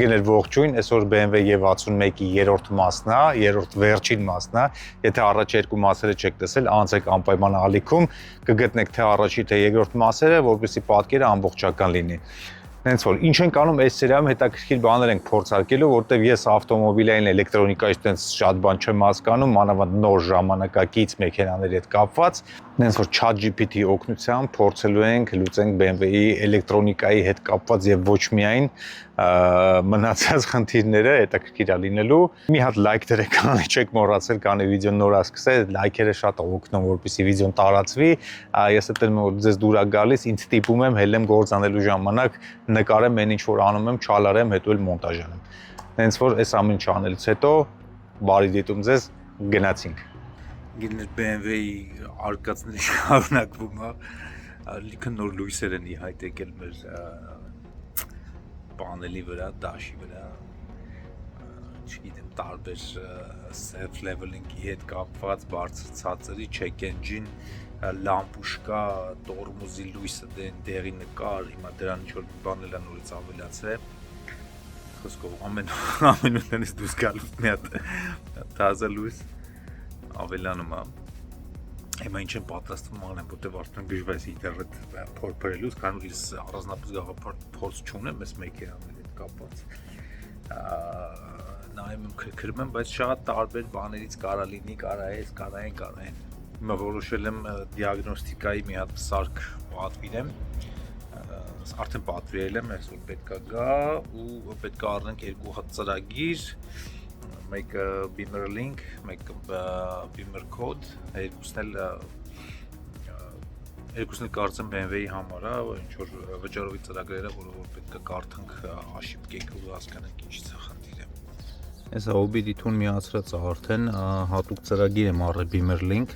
Գներ ողջույն, այսօր BMW E61-ի երրորդ մասն է, երրորդ վերջին մասն է։ Եթե առաջ երկու մասերը չեք տեսել, անցեք անպայման ալիքում, կգտնեք թե առաջի, թե երկրորդ մասերը, որպեսզի պատկերը ամբողջական լինի։ Հենց որ ինչ ենք անում այս սերիայում հետաքրքիր բաներ ենք փորձարկելու, որտեղ ես ավտոմոբիլային էլեկտրոնիկայի այդպես շատ բան չեմ հասկանում, մանավանդ նոր ժամանակակից մեքենաների հետ կապված, հենց որ ChatGPT-ի օգնությամբ փորձելու ենք լուծենք BMW-ի էլեկտրոնիկայի հետ կապված եւ ոչ միայն մնացած խնդիրները հետաքրքիր է լինելու։ Մի հատ լայք դրեք, քանի չեք մոռացել, քանի վիդեոն նոր է սկսել, լայքերը շատ օգնում, որպեսզի վիդեոն տարածվի։ Ես այդտեղ որ ձեզ դուր է գալիս, ինձ տիպում եմ հելեմ գործանելու ժամանակ նկարեմ այն ինչ որ անում եմ, չալարեմ, հետո էլ մոնտաժ անեմ։ Հենց որ այս ամեն ինչ անելուց հետո բարի դիտում ձեզ, գնացինք։ Գիտեք BMW-ի արկածների շարունակվում է, լիքը նոր լույսեր են իհայտ եկել մեր պանելի վրա, դաշի վրա, չգիտեմ, տարբեր self-leveling-ի հետ կապված, բարձր ցածրի, check engine, լամպուշկա, տորմուզի լույսը դեղի նկար, հիմա դրան ինչ-որ բան էլ նորից ավելացրել, խոսքով ամենուտենից դուրս գալուց մի հատ թազա լույս ավելանում է, հիմա ինչ եմ պատրաստվում անեմ, որտև արդեն գժվես ինտերնետ փորփրելուց, քան որ ես առանձնապես գաղափար փորձ չունեմ այս մեքենաների հետ կապված, նայում եմ քրքրում եմ, բայց շատ տարբեր բաներից կարա լինի, կարա այս, կարա այն, հիմա որոշել եմ դիագնոստիկայի մի հատ սարք պատվիրեմ, արդեն պատվիրել եմ, այսօր պետք է գա ու պետք է առնենք երկու հատ ծրագիր, մեկը Beamer Link, մեկը Beamer Code, երկուսն էլ կարծեմ BMW-ի համար է, ինչ որ վճարովի ծրագրերը, որը պետք է կարդանք աշիպկենք ու հասկանանք ինչից է խնդիրը։ Այս Hobby դիտուն միացրած արդեն հատուկ ծրագիր եմ առել Beamer Link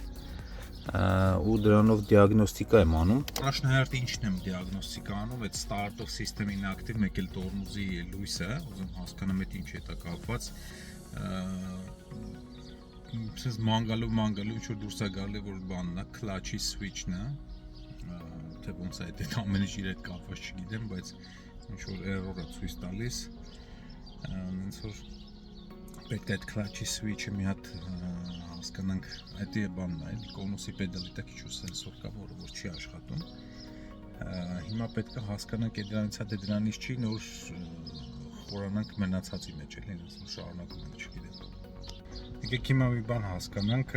ու դրանով դիագնոստիկա եմ անում։ Առաջնահերթ ինչն եմ դիագնոստիկա անում, այդ start-off system inactive, մեկ էլ տորմուզի լույսը, ուզում հասկանամ այդ ինչ է կապված։ Սենց մանգալով ինչ-որ դուրս է գալի, որ բանն է, clutch-ի switch-ն է, թե ոնց է այդ ամեն ինչ իր հետ կապված չգիտեմ, բայց ինչ-որ error է ցույց տալիս, հենց որ պետք է այդ clutch-ի switch-ը մի հատ հասկանանք, այդ է բանն է, կոնուսի պեդալի տակ ինչ-որ սենսոր կա, որը որ չի աշխատում, հիմա պետք է հասկանանք այդ դրանից հատ է դրանից չի, նոր խորանանք մնացածի մեջ էլ, հենց որ շարունակում եմ չգիտեմ։ Եկեք հիմա մի բան հասկանանք,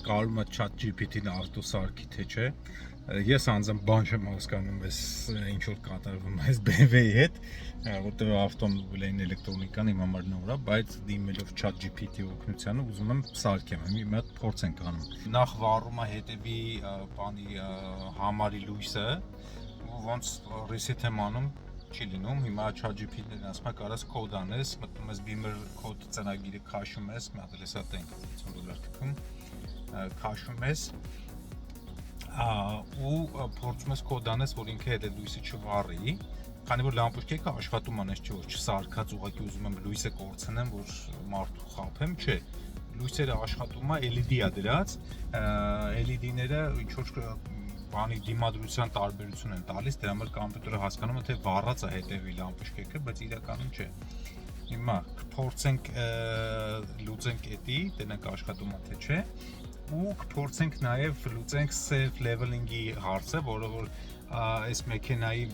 կարում է ChatGPT-ն արտոսարքի թե չէ, ես անձամբ բան չեմ հասկանում այս ինչ որ կատարվում այս BMW-ի հետ, որտեղ ավտոմոբիլային էլեկտրոնիկան իմ համար նոր է, բայց դիմելով ChatGPT-ի օգնությամբ ուզում եմ սարքեմ, մի հատ փորձ ենք անում։ Նախ վառում է հետևի բանի համարի լույսը, ու ոնց reset եմ անում չի լինում, հիմա ChatGPT-ն ասում է կարաս կոդ անես, մտնում ես Beamer Code ծրագիրը քաշում ես, մի հատ էս հատ $50 թքում, քաշում ես ու փորձում ես կոդ անես, որ ինքը հետ է լույսը չվառի, քանի որ լամպուշկեքը աշխատում անես չէ, որ չսարքած ուղղակի ուզում եմ լույսը կորցնեմ, որ մարդու խաբեմ, չէ, լույսերը աշխատում է, LED է դրած, LED-ները ինչ-որ բանի դիմադրության տարբերություն են տալիս, դրա համար կոմպյուտերը հասկանում է, թե վառած է հետևի լամպուշկեքը, բայց իրականում չէ։ Հիմա կփորձենք լուծենք էդի, տենանք աշխատում է թե չէ, ու կփորձենք նաև լուծենք self-leveling-ի հարցը, որը որ այս մեքենայի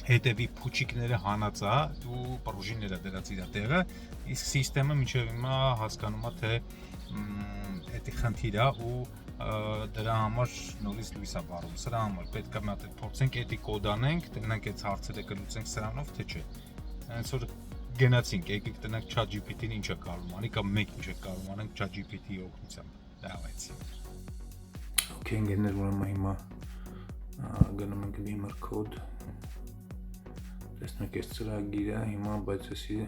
հետևի փուչիկները հանած է ու պրուժինները դրած իր տեղը, իսկ սիստեմը մինչև հիմա հասկանում է, թե էդի խնդիր է ու դրա համար նորից լույս է վառում, սրա համար պետք է մի հատ փորձենք էդի կոդ անենք, տնենք այդ հարցերը կլուծենք սրանով, թե չէ։ Հենց որ գնացինք, եկեք տնենք ChatGPT-ն ինչ է կարում անի, կամ մենք ինչ է կարում անենք ChatGPT-ի օգնությամբ, դավայցի։ Okay, ընկերներ, ուրեմն հիմա գնում ենք Beamer Code, տեսնենք այս ծրագիրը, հիմա բայց էսի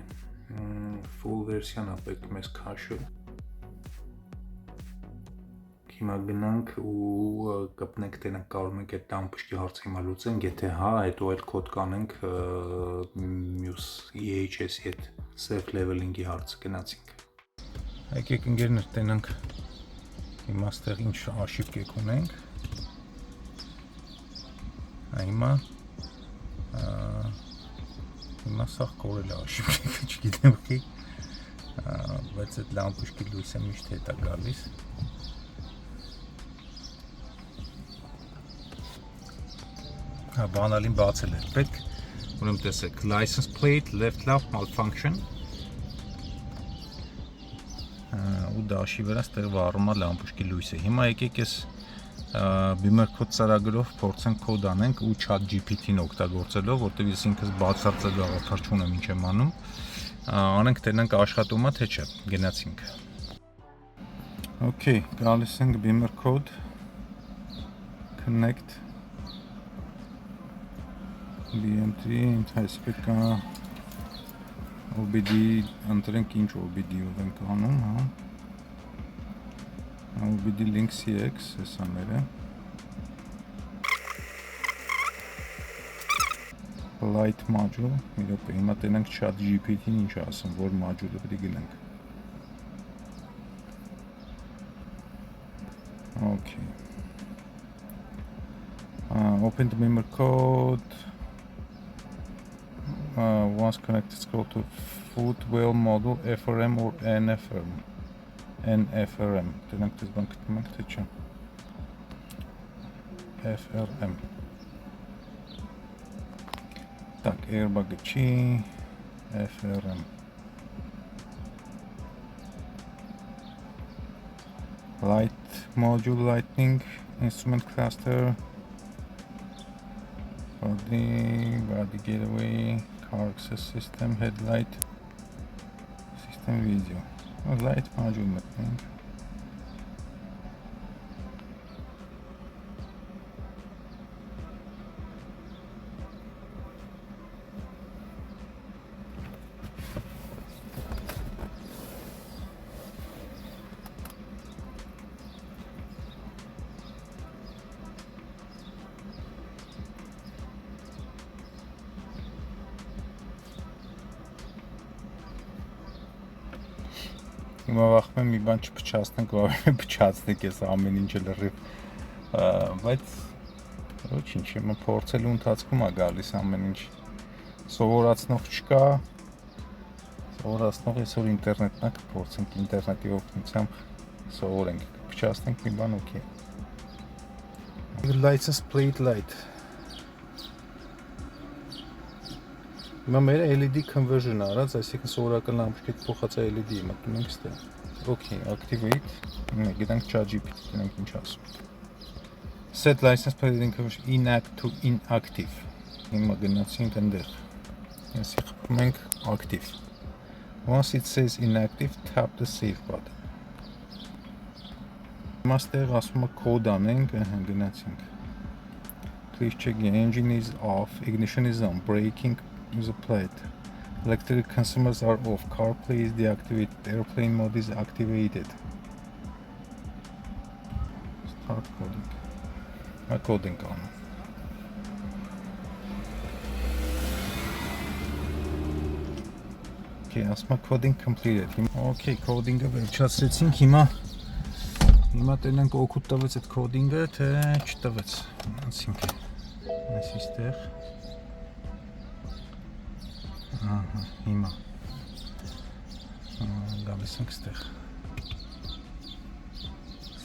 full վերսիան է պետք մեզ քաշել։ Հիմա գնանք ու կպնենք տենանք կարող ենք այդ լամպուշկի հարցը հիմա լուծենք, եթե հա, հետո այդ կոդ կանենք մյուս EHS-ի հետ self-leveling-ի հարցը գնացինք։ Եկեք ընկերներ տենանք հիմա ստեղ ինչ աշիպկեք ունենք, հիմա հիմա սա կորել է աշիվը, չգիտեմ խի, բայց այդ լամպուշկի լույսը միշտ հետ է գալիս։ Բանալին բացել էր պետք, ուրեմն տեսեք, license plate, left lap malfunction, ու դաշի վրա ստեղ վառում է լամպուշկի լույսը։ Հիմա եկեք ես Beamer կոդ ծրագրով փորձենք կոդ անենք ու ChatGPT-ն օգտագործելով, որտեղ ես ինքս բացարձակ գաղափար չունեմ ինչ եմ անում, անենք տենանք աշխատում է թե չէ, գնացինք։ Okay, գալիս ենք Beamer code connect BM3 ինձ պետք է OBD ընտրենք ինչ OBD-ով ենք անում, հա։ OBD link CX հեսա մերը light module իրոք հիմա տենանք chat GPT-ն ինչ ասում, որ module-ը պետք է գնանք okay open the Beamer code once connected scroll to footwell module FRM or NFRM NFRM տենանք դες բան գտնում ենք թե չէ FRM так airbag չի FRM light module lightning instrument cluster body gateway car access system headlight system video light module մտնենք Հիմա վախում եմ մի բան չփչացնենք, որ փչացնենք ես ամեն ինչը լրիվ, բայց ոչինչ, հիմա փորձելու ընթացքում է գալիս ամեն ինչ, սովորացնող չկա, սովորացնող այսօր ինտերնետն է, կփորձենք ինտերնետի օգնությամբ սովորենք, փչացնենք մի բան օքեյ։ License plate light Հիմա մեր LED conversion արած, այսինքն սովորական լամպուշկի փոխած է LED-ի, մտնում ենք ստեղ։ Okay, activate, գիտենք ChatGPT, դրանք ինչ ասում։ Set license plate conversion inactive to inactive։ Հիմա գնացինք այնտեղ։ Ես խփում ենք active։ Once it says inactive, tap the save button։ Հիմա ստեղ ասում է code անենք, գնացինք։ Please check the engine is off, ignition is on, braking is a plate. Electric consumers are off. CarPlay is deactivated. Airplane mode is activated. Start coding. Coding on. Okay, asma coding completed. Okay, coding-ը վերջացրեցինք, հիմա տենանք օգուտ տվեց այդ coding-ը, թե չտվեց։ Անցինք։ Այսիստեղ հիմա գալիս ենք ստեղ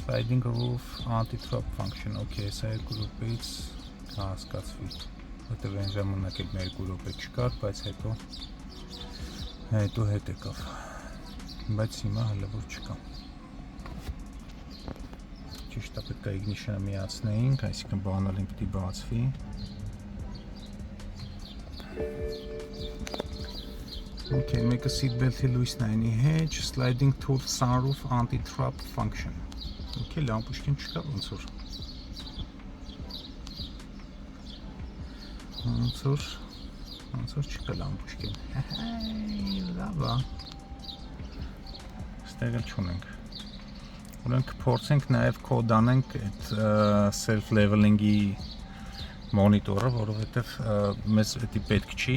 sliding roof anti-trap function okay սա երկու րոպեից հասկացվի որտեղ այն ժամանակ էլ մեր երկու րոպե չկար բայց հետո հետ եկավ բայց հիմա հələ որ չկա ճիշտ է պետք է ignition-ը միացնեինք այսինքն բանալին պետք է բացվի Okay, make a seatbelt լույսն այնի հետ, sliding tool sunroof anti-trap function. Okay, լամպուշկին չկա ոնց որ չկա լամպուշկին։ Լավ է։ Ստեղ էլ չունենք։ Ուրեմն կփորձենք նաև կոդ անենք այդ self-leveling-ի մոնիտորը, որովհետև մեզ դա պետք չի։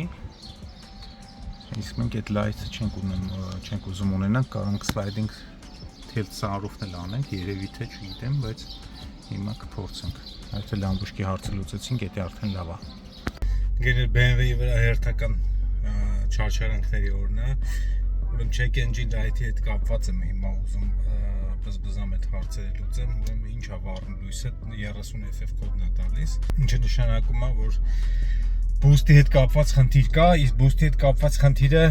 Իսկ մենք այդ light-ը չենք ուզում ունենանք, կարող ենք sliding tilt sunroof-ն էլ անենք, երևի թե չգիտեմ, բայց հիմա կփորձենք։ Այդ լամպուշկի հարցը լուծեցինք, դա արդեն լավ է։ Գերել BMW-ի վրա հերթական չարչարանքների օրն է։ Ուրեմն check engine light-ի հետ կապված եմ հիմա ուզում բզբզամ այդ հարցերը լուծեմ, ուրեմն ինչ է վառում լույսը 30 FF կոդն է տալիս, ինչը նշանակում է, որ boost-ի հետ կապված խնդիր կա, իսկ boost-ի հետ կապված խնդիրը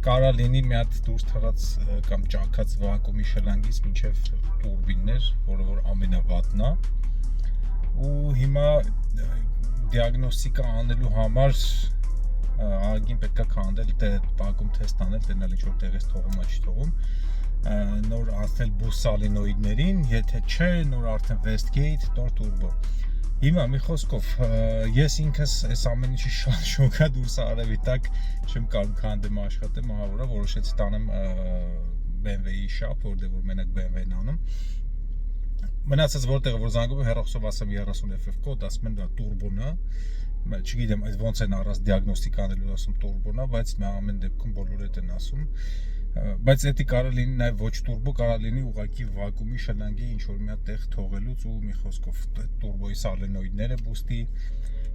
կարա լինի մի հատ դուրս թռած կամ ճաքած վակուումի շլանգից մինչև տուրբիններ, որը որ ամենավատն է, ու հիմա դիագնոստիկա անելու համար ագին պետք է քանդել վակուում թեստ անել, դենալ ինչ որ տեղից թողում է չի թողում, նոր անցնել boost solenoid-ներին, եթե չէ, նոր արդեն Westgate, նոր turbo։ Հիմա մի խոսքով, ես ինքս այս ամեն ինչի շատ շոկա դուրս արևի տակ չեմ կարող քանդեմ աշխատեմ, ահա որը որոշեցի տանեմ BMW-ի շապ, որտեղ որ մենակ BMW-ն անում։ Մնացած որտեղ որ զանգում եմ հեռախոսով ասեմ 30 FF կոդ, ասում են դա turbo-ն է։ Չգիտեմ այդ ոնց են առած դիագնոստիկ անելու ասում turbo-ն է, բայց ամեն դեպքում բոլորը դա են ասում։ Բայց դա կարա լինի նաև ոչ turbo, կարա լինի ուղղակի վակուումի շլանգի ինչ որ մի հատ տեղ թողելուց ու մի խոսքով turbo-ի solenoid-ները boost-ի։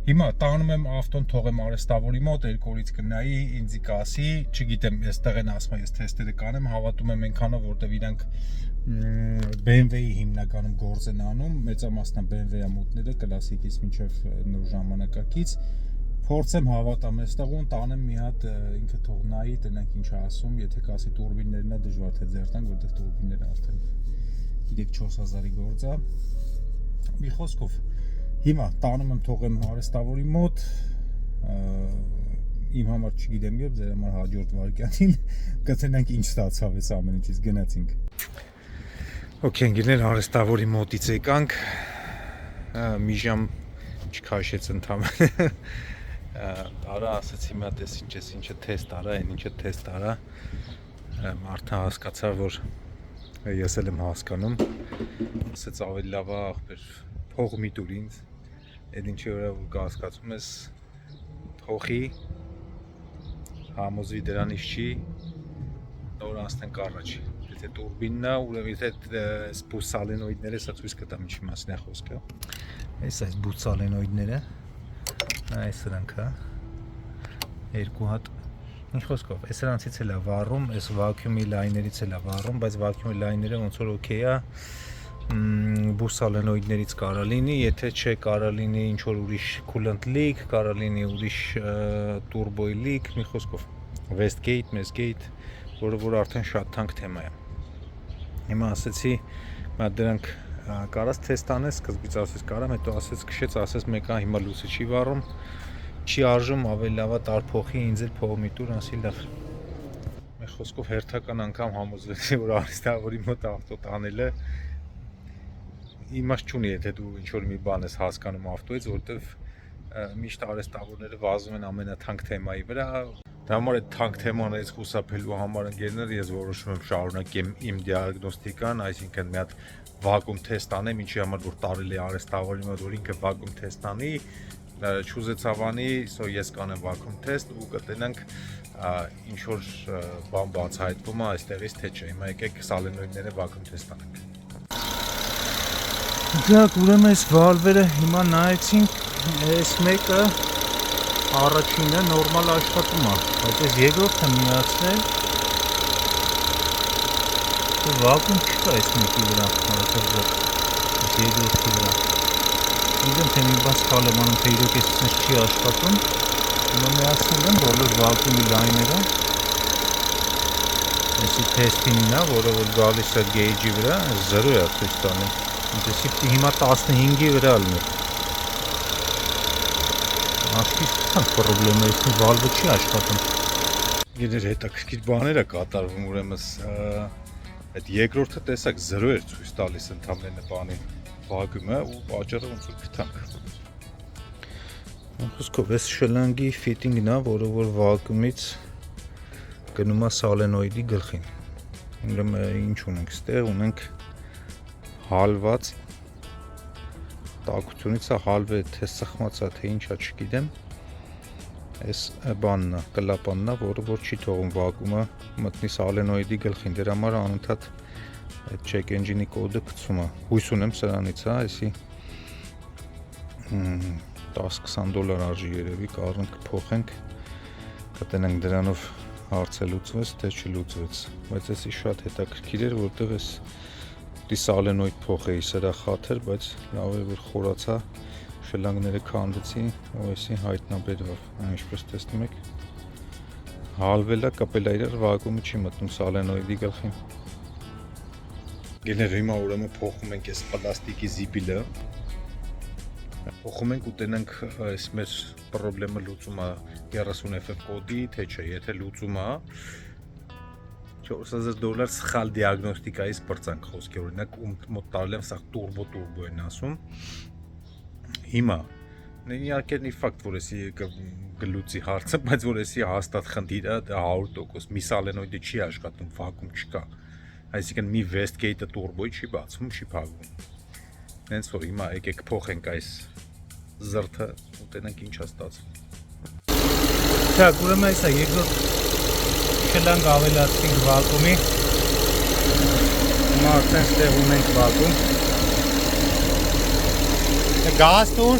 Հիմա տանում եմ ավտոն թողեմ արեստավորի մոտ, երկորից կնայի, ինձ կասի, չգիտեմ, այստեղ են ասում, ես թեստերը կանեմ, հավատում եմ այնքանով, որտեվ իրանք BMW-ի հիմնականում գործ են անում, մեծամասնա BMW-ը մուտները կլասիկից մինչև նոր ժամանակակից փորձեմ հավատամ այստեղում տանեմ մի հատ ինքը թող նայի, տնենք ինչ ասում, եթե կասի տուրբիններն է դժվար թե ձերտանք, որտեղ տուրբինները արդեն 3-4000-ի գործ է։ Մի խոսքով հիմա տանում եմ թողեմ արեստավորի մոտ, իմ համար չգիտեմ եւ ձեր համար հաջորդ վարքյանին կցնենք ինչ ստացավ այս ամեն ինչից գնացինք։ Okay, ընկերներ արեստավորի մոտից եկանք, մի ժամ չքաշեց ընդհանրապես։ Արա ասացի մի հատ ինչը թեստ արա, այն ինչը թեստ արա, մարդը հասկացավ, որ ես էլ եմ հասկանում, ասեց ավելի լավ է ախպեր փող մի տուր ինձ, այդ ինչի վրա որ կհասկացում ես թողի, համոզվի դրանից չի, նոր անցնենք առաջ, եթե տուրբինն է, ուրեմն եթե boost solenoid-ները, սա ցույց կտամ ինչի մասին է խոսքը, այս boost solenoid-ները այս սրանք է, երկու հատ, ինչ խոսքով, այս սրանցից էլ է վառում, այս վակյումի լայներից էլ է վառում, բայց վակյումի լայները ոնց որ օքեյ է, boost solenoid-ներից կարա լինի, եթե չէ կարա լինի ինչ որ ուրիշ coolant leak, կարա լինի ուրիշ turbo leak, մի խոսքով, Westgate, Mestgate, որը որ արդեն շատ թանկ թեմա է։ Հիմա ասեցի, դրանք կարաս թեստ անես, սկզբից ասես կարամ, հետո ասես քշեց, ասես մեկը հիմա լույսը չի վառում, չի արժում, ավելի լավ է տար փոխի, ինձ էլ փող մի տուր, ասի լավ։ Մի խոսքով հերթական անգամ համոզվեցի, որ արեստավորի մոտ ավտո տանելը իմաստ չունի, եթե դու ինչ որ մի բան ես հասկանում ավտոից, որտեվ միշտ արեստավորները վազում են ամենաթանկ թեմայի վրա։ Դա համար այդ թանկ թեմաներից խուսափելու համար ընկերներ ես որոշում եմ շարունակեմ իմ դիագնոստիկան, այսինքն մի հատ վակուում թեստ անեմ, ինչի համար որ տարել է արեստավորի մոտ, որ ինքը վակուում թեստ անի, չուզեցավ անի, ես կանեմ վակուում թեստ ու կտենանք ինչ որ բան բացահայտվում է այստեղից թե չէ։ Հիմա եկեք solenoid-ները վակուում թեստ անենք։ Դրանք ուրեմն այս վալվերը հիմա նայեցինք, այս մեկը առաջինը նորմալ աշխատում է, բայց այս երկրորդը միացնել վակուում չկա այս մեկի վրա, այս երկրորդի վրա։ Իդեմ թե մի բան սխալ եմ անում, թե իրոք այսպես չի աշխատում, հիմա միացնել եմ բոլոր վակուումի լայները, այսի թեստինն է, որը որ գալիս է գեյջի վրա, 0 է ցույց տալի, ինչպեսի հիմա 15-ի վրա լինի։ Աշկից կտանք պրոբլեմը, այսնի վալվը չի աշխատում։ Գերեր հետաքրքիր բաներ է կատարվում, ուրեմն այդ երկրորդը տեսակ 0 էր ցույց տալիս ընդամենը բանի վակուումը ու պատճառը ոնց որ գտանք։ Խոսքով այս շլանգի ֆիտինգն է, որը որ վակուումից գնում է solenoid-ի գլխին։ Ուրեմն ինչ ունենք ստեղ, ունենք հալված տակությունից է հալվը թե սխմած է թե ինչ է չգիտեմ, այս բանն է, կլապանն է, որը որ չի թողում վակուումը մտնի solenoid-ի գլխին, դրա համար անընդհատ այդ check engine-ի կոդը գցում է, հույս ունեմ սրանից է, այսի 10-20 դոլար արժի երևի, կառնք կփոխենք, կտենանք դրանով հարցը լուծվեց, թե չլուծվեց, բայց էսի շատ հետաքրքիր էր, որտեղ էս սալենոիդ փոխ էի սրա խաթր, բայց լավ է որ խորացա, շլանգները քանդեցի, ու էսի հայտնաբերավ, ինչպես տեսնում եք, հալվել է, կապել է իրար, վակուումը չի մտնում սալենոիդի գլխին։ Գելեր հիմա ուրեմն փոխում ենք այս պլաստիկի զիպիլը, փոխում ենք ու տենանք այս մեր պրոբլեմը լուծում է 30FF կոդի, թե չէ, եթե լուծում է $4000 սխալ դիագնոստիկայից բրծանք խոսքի օրինակ մոտ տարել եմ սա տուրբո են ասում հիմա իհարկե մի ֆակտ որ էսի գլուծի հարցը բայց որ էսի հաստատ խնդիրը 100% մի սալենոիդը չի աշխատում վակուում չկա այսինքն մի Westgate-ը տուրբոյի չի բացվում չի փակվում հենց որ հիմա եկեք փոխենք այս զրթը ու տենանք ինչ է ստացվում Так, ուրեմն այսա երկրորդ շլանգ ավելացրինք վակուումի հիմա արդեն ստեղ ունենք վակուում գազ տուր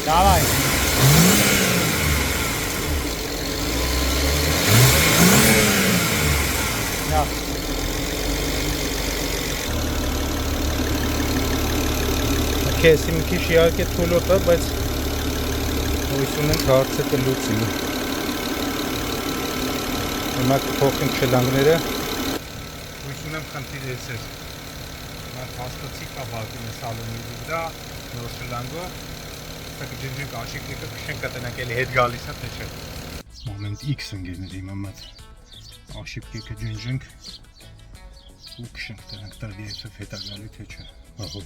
Давай Ja Քեզ մի քիչ իհարկե թուլոտ է, բայց հույս ունենք հարցը կլուծի։ Հիմա կփոխենք շլանգները։ Հույս ունեմ խնդիրը էս է։ Հիմա հաստացի կա վակուումը սալոնի վրա, նոր շլանգը։ Սա կջնջենք աշիկները քշենք կտնենք էլի հետ գալիս է թե չէ։ Մոմենտ X ընկերներ հիմա մատ աշիկը կջնջենք ու քշենք տնենք 30FF հետա գալի թե չէ։ Ահա։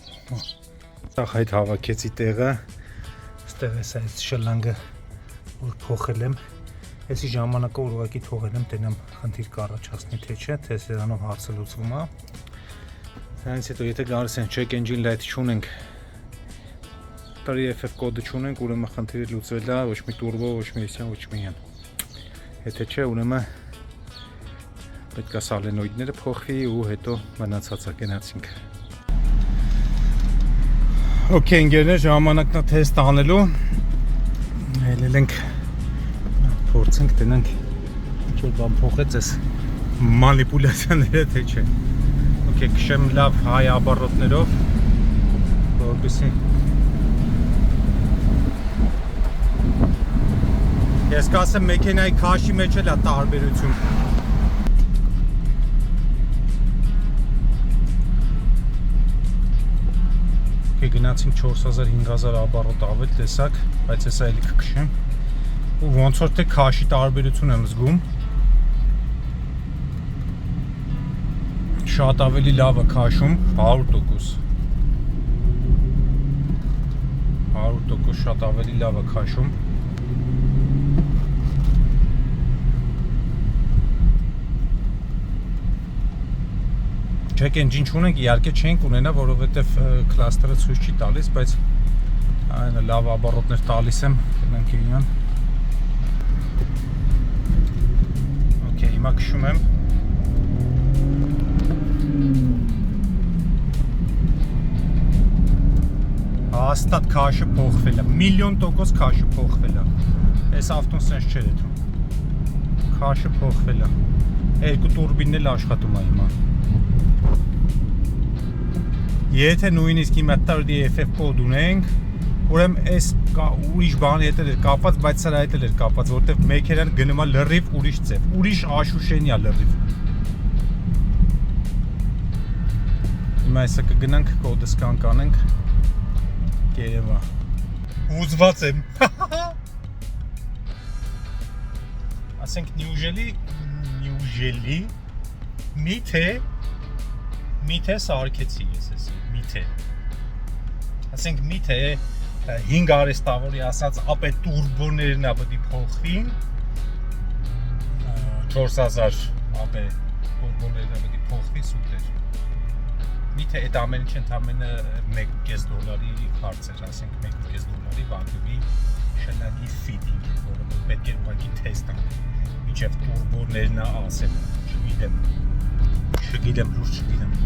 Սաղ այդ հավաքեցի տեղը, ստեղ ես այս շլանգը որ փոխել եմ, եսի ժամանակը որ ուղղակի թողել եմ, տենամ խնդիր կառաջացնի թե չէ, թե սրանով հարցը լուծվում է։ Հենց հետո եթե գալիս են check engine light չունենք, 30FF կոդը չունենք, ուրեմն խնդիրը լուծվել է, ոչ մի տուրբո, ոչ մի էսյան, ոչ մի յան։ Եթե չէ, ուրեմն պետք է սալենոիդները փոխվի ու հետո մնացածը գնացինք։ Okay, ընկերներ, ժամանակն է թեստ անելու ելել ենք փորձենք տնենք ինչ-որ բան փոխեց ես մանիպուլյացիաները թե չէ Okay, քշեմ լավ հայ ապարոտներով որպեսզի ես կասեմ մեքենայի քաշի մեջ էլ է տարբերություն Գնացինք 4000-5000 ապարոտ ավել տեսակ, բայց հեսա էլի կքշեմ ու ոնց որ թե քաշի տարբերություն եմ զգում շատ ավելի լավ է քաշում 100% 100% շատ ավելի լավ է քաշում Check engine չունենք, իհարկե չենք ունենա, որովհետև cluster-ը ցույց չի տալիս, բայց այն լավ ապարոտներ տալիս եմ, գնանք իրան։ Okay, հիմա քշում եմ։ Հաստատ քաշը փոխվել է, 1,000,000% քաշը փոխվել է։ Այս ավտոն սենց չէր էթում։ Քաշը փոխվել է։ Երկու տուրբինն էլ աշխատում է հիմա։ Եթե նույնիսկ հիմա 30FF կոդ ունենք, ուրեմն այս ուրիշ բանի հետ էլ էր կապված, բայց սրա հետ էլ էր կապված, որտեղ մեքենան գնում է լրիվ ուրիշ ձև, ուրիշ աշուշենի է լրիվ։ Հիմա այսա կգնանք կոդը սկան կանենք, կերևա։ Ուզված եմ։ Ասենք նյուժելի, միթե սարքեցի ես էսի, միթե ասենք միթե 5 արեստավորի ասած ապե տուրբոներն է պետք է փոխվին 4000 ապե տուրբոներն է պետք է փոխվի սուպեր միթե այդ ամեն ինչ ընդամենը $1.5 հարց էր ասենք $1.5 վակուումի շլանգի ֆիտինգ որը պետք է ուղղակի թեստ անել մինչև տուրբոներն է ասել չգիտեմ լուրջ չգիտեմ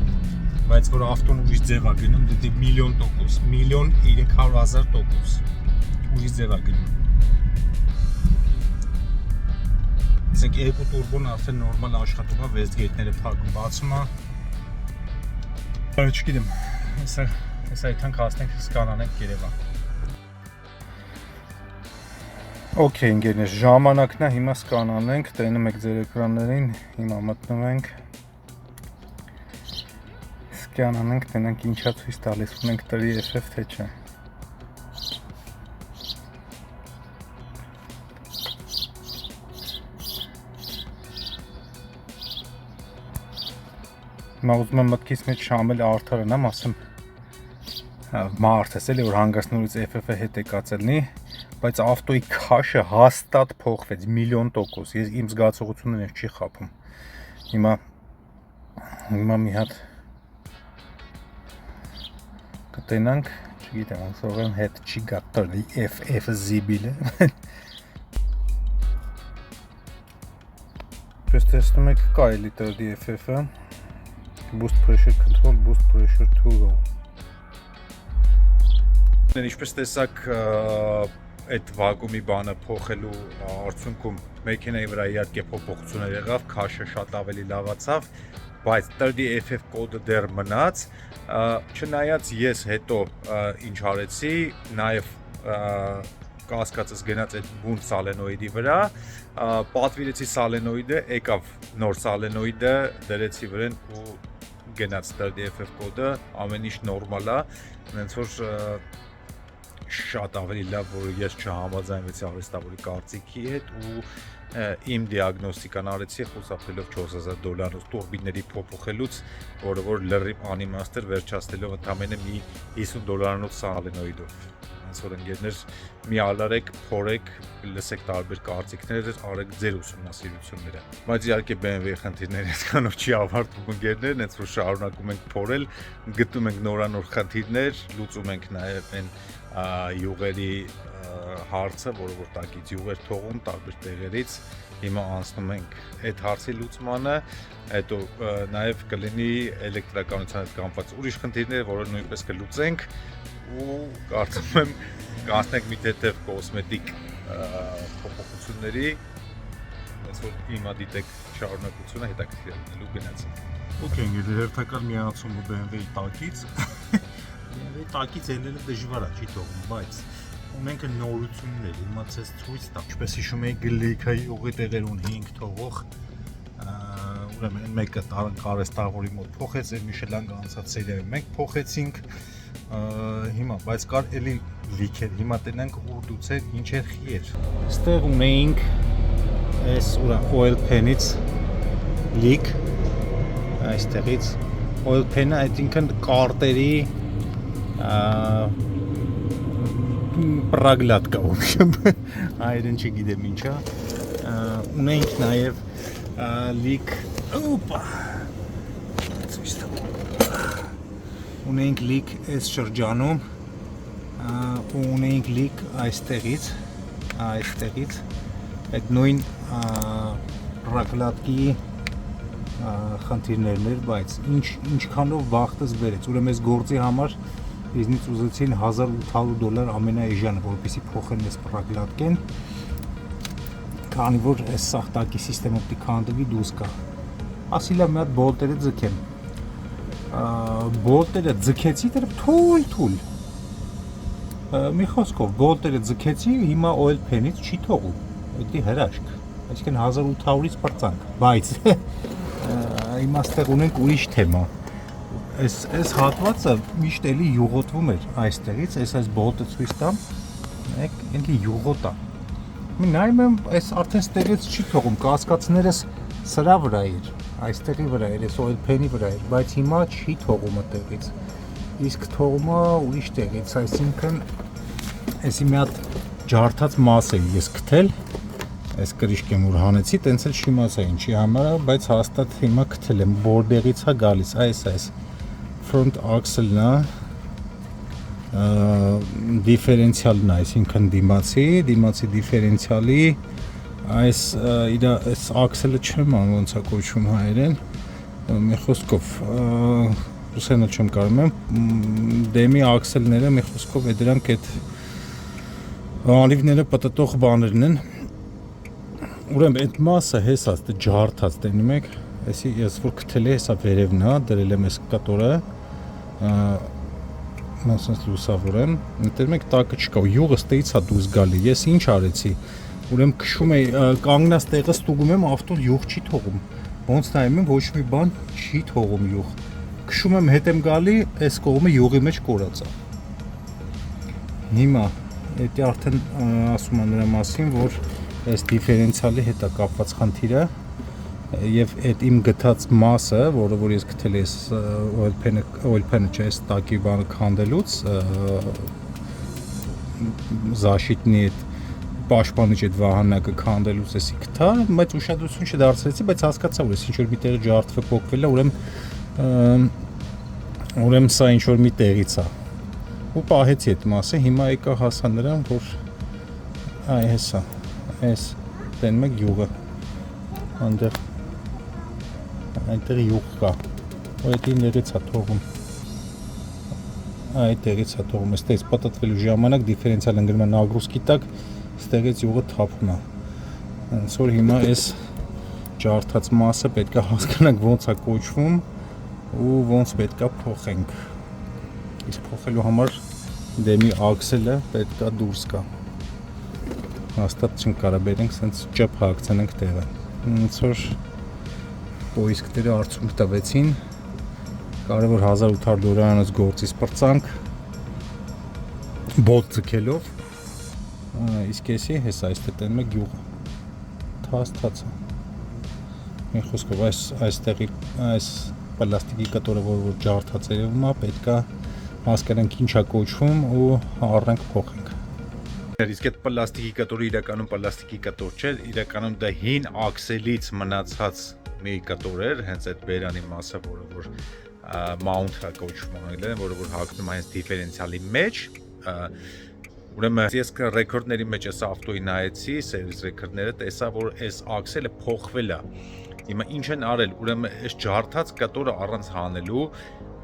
բայց որ ավտոն ուրիշ ձև է գնում դե 1,000,000%, 1,300,000%։ ուրիշ ձև է գնում։ Իսկ երկու տուրբոն արդեն նորմալ աշխատում է, Westgate-ները փակում բացում է։ Չգիտեմ, հեսա այդքան կհասնենք սկանանենք Երևան։ Okay, ընկերներ, ժամանակն է, հիմա սկանանենք, տենում եք ձեր էկրաններին, հիմա մտնում ենք։ Սկանանենք, տենանք ինչա ցույց տալիս, ունենք 3FF թե չէ։ Հիմա ուզում եմ մտքից մեջ շամել արդարանամ, ասեմ մարդես էլի, որ հանգստնորից FF-ը հետ է կացելնի, բայց ավտոյի քաշը հաստատ փոխվեց, 1,000,000%, ես իմ զգացողությունն ես չի խափում։ Հիմա մի հատ կտենանք, չգիտեմ, ոնցողեն հետ չի գա 3FF զիբիլը։ Պես տեսնում եք կա էլի 3FF-ը, boost pressure control, boost pressure to roll։ Ինչպես տեսակ այդ վագումի բանը փոխելու արդյունքում մեքենայի վրա իհարկե փոփոխություններ եղավ, քաշը շատ ավելի լավացավ, բայց 3FF կոդը դեռ մնաց, չնայած ես հետո ինչ արեցի, նաև կասկածս գնաց այդ բուն սալենոիդի վրա, պատվիրեցի սալենոիդը, եկավ նոր սալենոիդը, դրեցի վրան ու գնաց 3FF կոդը, ամեն ինչ նորմալ է, հենց որ շատ ավելի լավ, որ ես չհամաձայնվեցի արհեստավորի կարծիքի հետ ու իմ դիագնոստիկան արեցի խուսափելով $4,000 տուրբինների փոփոխելուց, որը որ լրիվ անիմաստ էր, վերջացնելով ընդամենը մի $50 սալենոիդով։ Հենց որ ընկերներ մի ալարեք, փորեք, լսեք տարբեր կարծիքներ, արեք ձեր ուսումնասիրությունները։ Բայց իհարկե BMW-ի խնդիրները այդքանով չի ավարտվում ընկերներ, հենց որ շարունակում ենք փորել, գտնում ենք նորանոր խնդիրներ, լուծում ենք նաև այն յուղերի հարցը, որը որ տակից յուղ էր թողում տարբեր տեղերից, հիմա անցնում ենք այդ հարցի լուծմանը, հետո նաև կլինի էլեկտրականության հետ կապված ուրիշ խնդիրներ, որը նույնպես կլուծենք ու կարծում եմ կանցնենք մի թեթև կոսմետիկ փոփոխությունների, հենց որ հիմա դիտեք շարունակությունը հետաքրքիր լինելու գնացին։ Okay, ինձ հերթական միացումը BMW-ի տակից BMW-ի տակից ելնելը դժվար է, չի թողում, բայց ունենք նորություններ, հիմա ցես ցույց տա։ Ինչպես հիշում եք, գլիքայի ուղի տեղեր ունի 5 թողող, ուրեմն մեկը կարեստավորի մոտ փոխեց, այդ Michelin անցած սերիայում մենք փոխեցինք, հիմա, բայց կար էլի լիքեր, հիմա տենանք ուրդուցեր, ինչ էր խի էր։ Այստեղ ունեինք այս oil pan-ից լիք, այստեղից oil pan-ը, այսինքն կարտերի պրագլատկա, այրեն չգիտեմ ինչա, ունենք նաև լիք, ունենք լիք այս շրջանում, ունենք լիք այստեղից, այդ նույն պրագլատկի խնդիրներն էր, բայց ինչքանով բախտս բերեց, ուրեմն այս գործի համար իզնից ուզեցին $1,800 ամենաէժանը, որպեսզի փոխեն այս պրագլատկեն, քանի որ այս սախտակի սիստեմ օպտիկ հանդվի դուրս կա։ Ասի լավ մի հատ բոլտերը ձգեմ։ Բոլտերը ձգեցի, դեռ թույլ։ Մի խոսքով բոլտերը ձգեցի, հիմա oil pan-ից չի թողում։ Դա հրաշք։ Այսինքն 1,800-ից բարձանք, բայց հիմա ստեղ ունենք ուրիշ թեմա։ Այս հատվածը միշտ էլի յուղոտվում էր այստեղից, այս բոլտը ցույց տամ, մեկ էլի յուղոտ է։ Մի նայում եմ, այս արդեն ստեղից չի թողում, կասկածներս սրա վրա էր, այստեղի վրա էր, այս oil pan-ի վրա էր, բայց հիմա չի թողում այդտեղից։ Իսկ թողումը ուրիշ տեղից, այսինքն այսի մի հատ ջարդած մաս էի ես գտել, այս կրիշկեմ որ հանեցի, տենց էլ չիմացա ինչի համար է, բայց հաստատ հիմա գտել եմ, բորդերից է գալիս, այս front axle-ն է, դիֆերենցիալն է, այսինքն դիմացի դիֆերենցիալի, այս axle-ը չեմ ոնց է կոչվում հայերեն, մի խոսքով, ռուսերեն չեմ կարում եմ, դեմի axle-ները մի խոսքով է դրանք այդ Ալիվները պտտող բաներն են։ Ուրեմն այդ մասը հեսած դե ջարդած տենում եք, այսի ես որ գտել է հեսա վերևն է, դրել եմ այս կատորը, մասնաց լուսավոր եմ, նետերում եք տակը չկա, յուղը ստեից հա դուրս գալի, ես ինչ արեցի, ուրեմն քշում էի, կանգնած տեղը ստուգում եմ, ավտոն յուղ չի թողում, ոնց նայում եմ, ոչ մի բան չի թողում յուղ, քշում եմ հետ եմ գալի, այս կողմը յուղի մեջ կորած է։ Հիմա դա արդեն ասում եմ նրա մասին, որ այս դիֆերենցիալի հետ է կապված խնդիրը եւ այդ իմ գտած մասը, որը որ ես գտել եմ oil pan-ը չէ, այս տակի բանը քանդելուց զաշիտնի այդ պաշտպանիչ այդ վահանակը քանդելուց էսի գտա, բայց ուշադրություն չդարձրեցի, բայց հասկացա, որ ինչ որ մի տեղը ջարդվել փոկվել է, ուրեմն սա ինչ որ մի տեղից է։ Ու պահեցի այդ մասը, հիմա եկա հասա նրան, որ այ հեսա, այս տենում եք յուղը, այնտեղ յուղ կա, ու այդ իներից է թողում, այդ տեղից է թողում, այստեղից պտտվելու ժամանակ դիֆերենցիալ ընկնում է նագրուսկի տակ, այստեղից յուղը թափում է, հենց որ հիմա այս ջարդած մասը պետք է հասկանանք ոնց է կոչվում ու ոնց պետք է փոխենք։ Իսկ փոխելու համար դեմի աքսելը պետք է դուրս գա։ Հաստատ չկարա բերենք, սենց ճպ հագցնենք տեղը։ Ոնց որ պոիսկները արդյունք տվեցին, կարևոր 1800 դոլարանոց գործից պրծանք, բոտ ձգելով, իսկ էսի հեսա այստեղ տենում եք յուղը, թաց է։ Մի խոսքով այստեղի այս պլաստիկի կտորը, որ ջարդած երևում է, պետք է հասկանանք ինչ է կոչվում ու առնենք փոխենք։ Իսկ այդ պլաստիկի կտորը իրականում պլաստիկի կտոր չէ, իրականում դա հին աքսելից մնացած մի կտոր էր, հենց այդ բերանի մասը, որը որ mount-ը կոչվում է, որը որ հագնում է հենց դիֆերենցիալի մեջ։ Ուրեմն ես ռեկորդների մեջ այս ավտոյի նայեցի, սերվիս ռեկորդները, տեսա, որ այս աքսելը փոխվել է։ Հիմա ինչ են արել, ուրեմն այս ջարդած կտորը առանց հանելու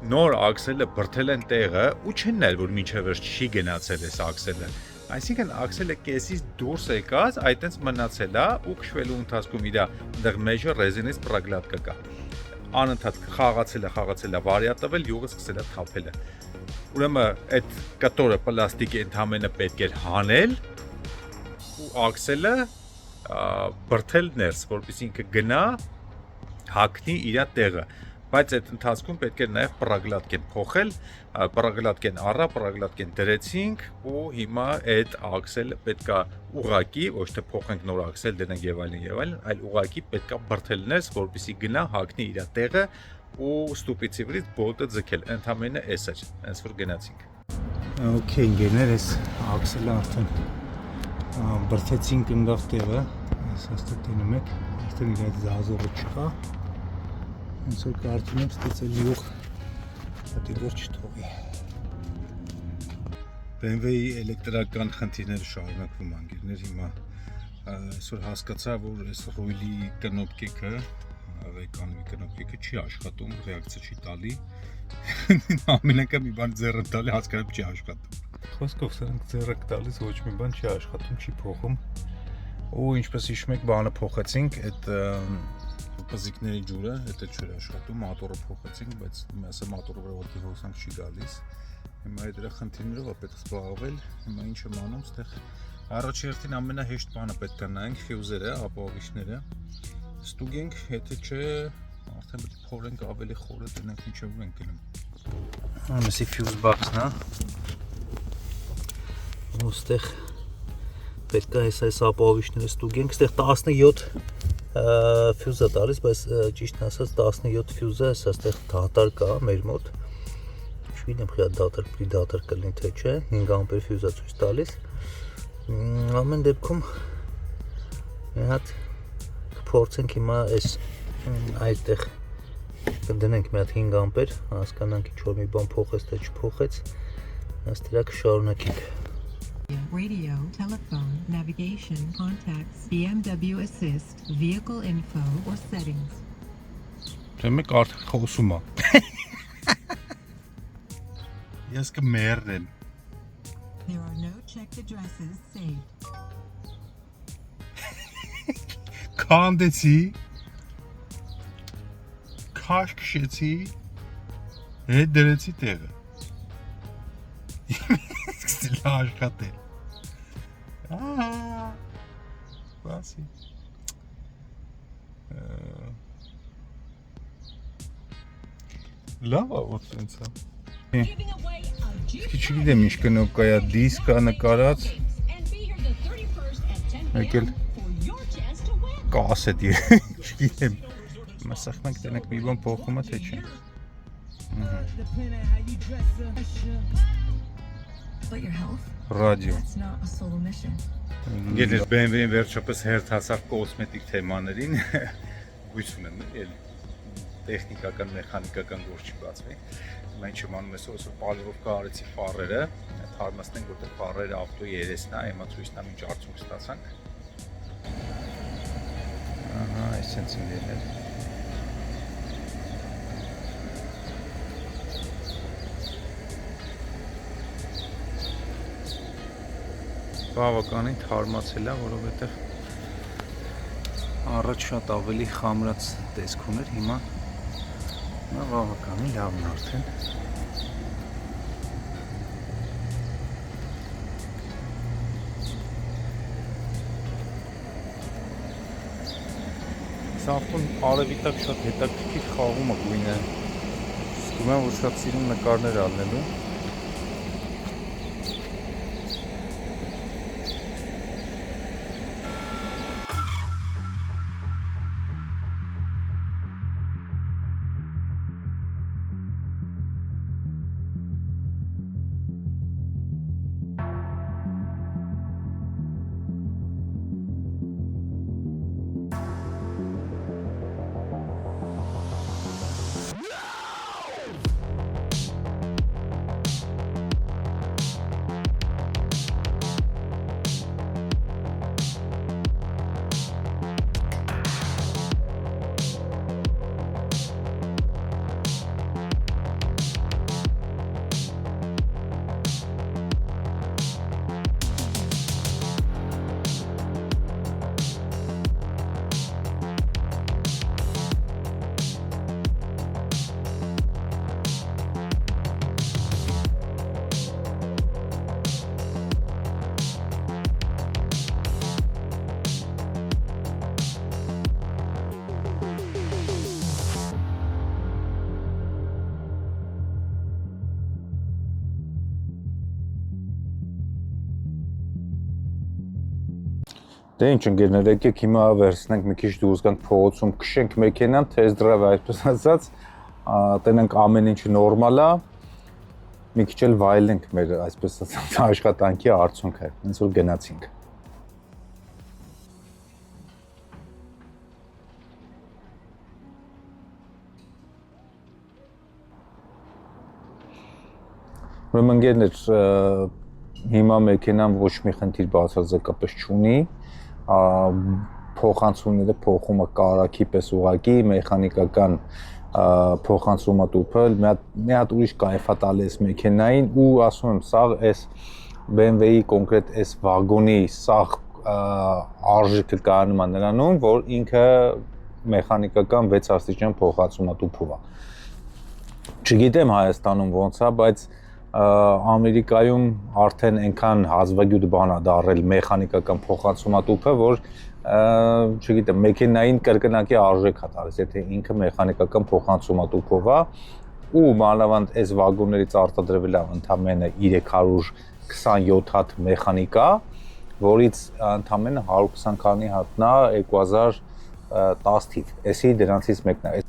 նոր աքսելը բրթել են տեղը ու չեն նայել, որ մինչև վերջ չի գնացել այս աքսելը։ Այսինքն աքսելը կեսից դուրս եկած, այդտենց մնացել է ու քշվելու ընթացքում իր այնտեղ մեջը ռեզինից պրագլատկա կա։ Անընդհատ խաղացել է, վարյա տվել, յուղը սկսել է թափել։ Ուրեմն այդ կտորը պլաստիկի ընդհանրապես պետք էր հանել ու աքսելը բրթել ներս, որպեսզի ինքը գնա հագնի իր տեղը, բայց այդ ընթացքում պետք էր նաև պրագլատկեն փոխել, պրագլատկեն առա, պրագլատկեն դրեցինք ու հիմա այդ աքսելը պետք է ուղակի, ոչ թե փոխենք նոր աքսել դնենք եւ այլն, այլ ուղակի պետք է բրթել ներս, որպեսզի գնա հագնի իր տեղը ու ստուպիցի վրից բոլտը ձգել, ընդհանրապես էս էր, հենց որ գնացինք։ Okay, ինգեներ, այս աքսելը արդեն բրթեցինք ընդավ տեղը, այս հաստատ տենում եք, այստեղ իր այդ զազողը չկա, հենց որ կարծում եմ ստեցել յուղ, պատի որ չթողի։ BMW-ի էլեկտրական խնդիրները շարունակվում անգիրներ, հիմա այսօր հասկացա, որ այս ռուլի կնոպկեքը, վեկանվի կնոպկեքը չի աշխատում, ռեակցիա չի տալի, ամեն անգամ մի բան ձեռը տալի, հասկանում չի աշխատում։ Խոսքով սրանք ձեռը տալիս ոչ մի բան չի աշխատում, չի փոխում։ Ու ինչպես հիշում եք, բանը փոխեցինք, այդ պզիկների ջուրը, դա չէր աշխատում, մոտորը փոխեցինք, բայց ասա մոտորը վրա ոտքի հոսանք չի գալիս։ Հիմա դրա խնդիրներով է պետք զբաղվել, հիմա ինչ եմ անում, այստեղ առաջերտին ամենահեշտ բանը պետք է նայենք, ֆյուզերը, ապահովիչները ստուգենք, եթե չէ, արդեն պետք է փորենք ավելի խորը դնենք ինչով ենք գնում։ Ամեսի ֆյուզ բաքսն է։ Ոստեղ պետք է այս ապահովիչները ստուգենք, այստեղ 17 ֆյուզ է տալիս, բայց ճիշտն ասած 17 ֆյուզը այստեղ դատար կա մեր մոտ։ Չգիտեմ խիա դատար կլինի թե չէ, 5 ամպեր ֆյուզ է ցույց տալիս։ Ամեն դեպքում մի հատ փորձենք հիմա այս այդտեղ կդնենք մի հատ 5 ամպեր, հասկանանք ինչ որ մի բան փոխեց թե չփոխեց, ըստ դրա կշարունակենք։ Radio, telephone, navigation, contacts, BMW assist, vehicle info or settings. Դեմը կարդ խոսում է։ Ես կմեռնեմ։ There are no Check the dresses saved. Քանդեցի, քաշ քշեցի, հետ դրեցի տեղը։ Սկսել աշխատել։ Բասի։ Լավ է որ տենց է։ Չգիտեմ ինչ կնոք կայա դիսկ է նկարած։ Եկել կասետ չգիտեմ։ Մասախնանք տենեք մի բան փոխում է թե չէ։ But your health? Ռադիո։ That's not a solo mission. Գիտես BMW-ին վերջապես հերթ հասավ կոսմետիկ թեմաներին։ Հույս ունեմ էլ տեխնիկական, մեխանիկական գործ չի բացվի։ Մենք չմանում ես ոսը պալիրովկա արեցի ֆարերը, թարմացնենք որտեղ ֆարերը ավտոյի երեսն է, հիմա ցույց տամ ինչ արդյունք ստացանք։ Ահա, այսպես են ելել։ Բավականին թարմացել է, որովհետև առաջ շատ ավելի խամրած տեսք ուներ, հիմա բավականին լավն արդեն։ Այս ավտոն արևի տակ շատ հետաքրքիր խաղում է գույնը։ Զգում եմ, որ շատ սիրում նկարներ ալնելու։ Դե ինչ ընկերներ, եկեք հիմա վերցնենք մի քիչ դուրս գանք փողոցում, քշենք մեքենան, test drive այսպես ասած, տենենք ամեն ինչը նորմալ է, մի քիչ էլ վայելենք մեր այսպես ասած աշխատանքի արդյունքը, հենց որ գնացինք։ Ուրեմն ընկերներ, հիմա մեքենան ոչ մի խնդիր բացարձակապես չունի, փոխանցումները փոխումը կարակի պես ուղակի մեխանիկական փոխանցումը տուփը մի հատ ուրիշ կայֆ է տալիս մեքենային ու ասում եմ սա էս BMW-ի կոնկրետ էս վագոնի սա արժեքը կայանում է նրանում որ ինքը մեխանիկական 6 աստիճան փոխանցումը տուփով է չգիտեմ Հայաստանում ոնց է բայց Ամերիկայում արդեն այնքան հազվագյուտ բան է դարել մեխանիկական փոխանցումատուփը, որ չգիտեմ, մեքենային կրկնակի արժեք է տալիս, եթե ինքը մեխանիկական փոխանցումատուփով է, ու մանավանդ այս վագոններից արտադրվել է ընդամենը 327 հատ մեխանիկա, որից ընդամենը 120 քանի հատն է 2010 թիվ։ Էսի դրանցից մեկն է։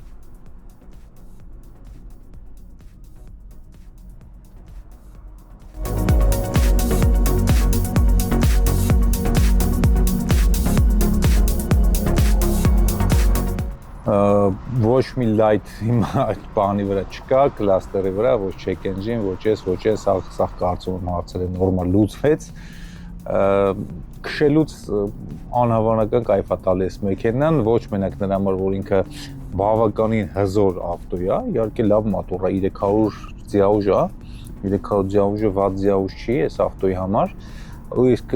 Ոչ մի light հիմա այդ բանի վրա չկա, կլաստերի վրա, ոչ check engine, ոչ էս, սա կարծում եմ հարցերը նորմալ լուծվեց։ Քշելուց անհավանական կայֆ է տալիս մեքենան, ոչ մենակ նրա համար, որ ինքը բավականին հզոր ավտո է, իհարկե լավ մոտոր է, 300 ձիաուժ է, 300 ձիաուժը վատ ձիաուժ չի այս ավտոյի համար, ու իսկ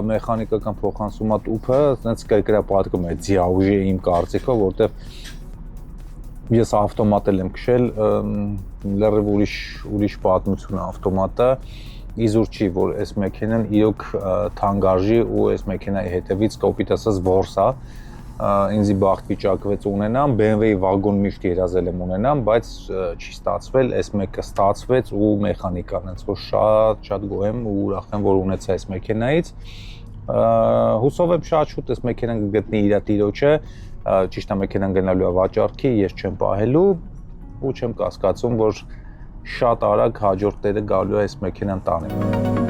մեխանիկական փոխանցումա տուփը այնց կրկրապատկում է ձիաուժի իմ կարծիքով, որտեվ ես ավտոմատ եմ քշել, լրիվ ուրիշ պատմություն է ավտոմատը, իզուր չի, որ այս մեքենան իրոք թանկարժի ու այս մեքենայի հետևից կոպիտ ասած որս է, ինձի բախտ վիճակվեց ունենամ, BMW-ի վագոն միշտ երազել եմ ունենամ, բայց չի ստացվել, այս մեկը ստացվեց ու մեխանիկան, հենց որ շատ գոհ եմ ու ուրախ եմ, որ ունեցա այս մեքենայից։ Հուսով եմ շատ շուտ այս մեքենան կգտնի իր տիրոջը, ճիշտ է մեքենան գնալու է վաճառքի, ես չեմ պահելու ու չեմ կասկածում, որ շատ արագ հաջորդ տերը գալու է այս մեքենան տանեմ։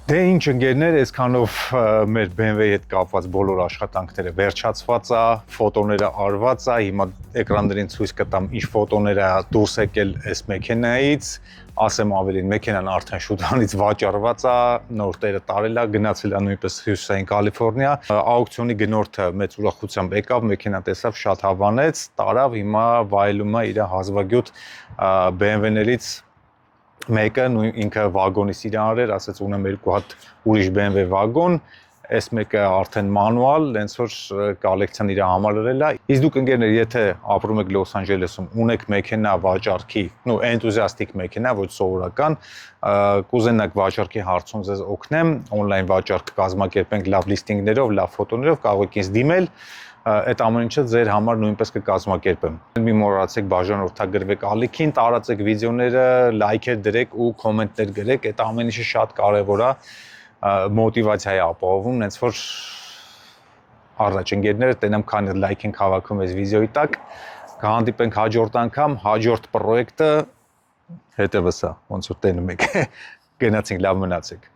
Դե ինչ ընկերներ, այսքանով մեր BMW-ի հետ կապված բոլոր աշխատանքները վերջացված է, ֆոտոները արված է, հիմա էկրաններին ցույց կտամ ինչ ֆոտոներ է դուրս եկել այս մեքենայից, ասեմ ավելին, մեքենան արդեն շուտանից վաճառված է, նոր տերը տարել է, գնացել է նույնպես Հյուսիսային Կալիֆոռնիա, աուկցիոնի գնորդը մեծ ուրախությամբ եկավ, մեքենան տեսավ, շատ հավանեց, տարավ, հիմա վայելում է իր հազվագյուտ BMW-ներից մեկը ինքը վագոնից իրան արեր, ասեց ունեմ երկու հատ ուրիշ BMW վագոն, այս մեկը արդեն մանուալ, հենց որ կոլեկցիան իր համար արել է։ Իսկ դուք ընկերներ, եթե ապրում եք Լոս Անջելեսում, ունեք մեքենա վաճառքի, էնտուզիաստիկ մեքենա, ոչ սովորական, կուզենաք վաճառքի հարցում ձեզ օգնեմ, օնլայն վաճառք կազմակերպենք լավ լիստինգներով, լավ ֆոտոներով, կարող եք ինձ դիմել, այդ ամեն ինչը ձեր համար նույնպես կկազմակերպեմ։ Մի մոռացեք բաժանորդագրվեք ալիքին, տարածեք վիդեոները, լայքեր դրեք ու կոմենտներ գրեք, այդ ամեն ինչը շատ կարևոր է, մոտիվացիա է ապահովում, հենց որ առաջ ընկերները տենամ քանի լայք են հավաքում այս վիդեոյի տակ, կհանդիպենք հաջորդ անգամ, հաջորդ պրոյեկտը հետևս է, ոնց որ տենում եք։ Գնացինք, լավ մնացեք։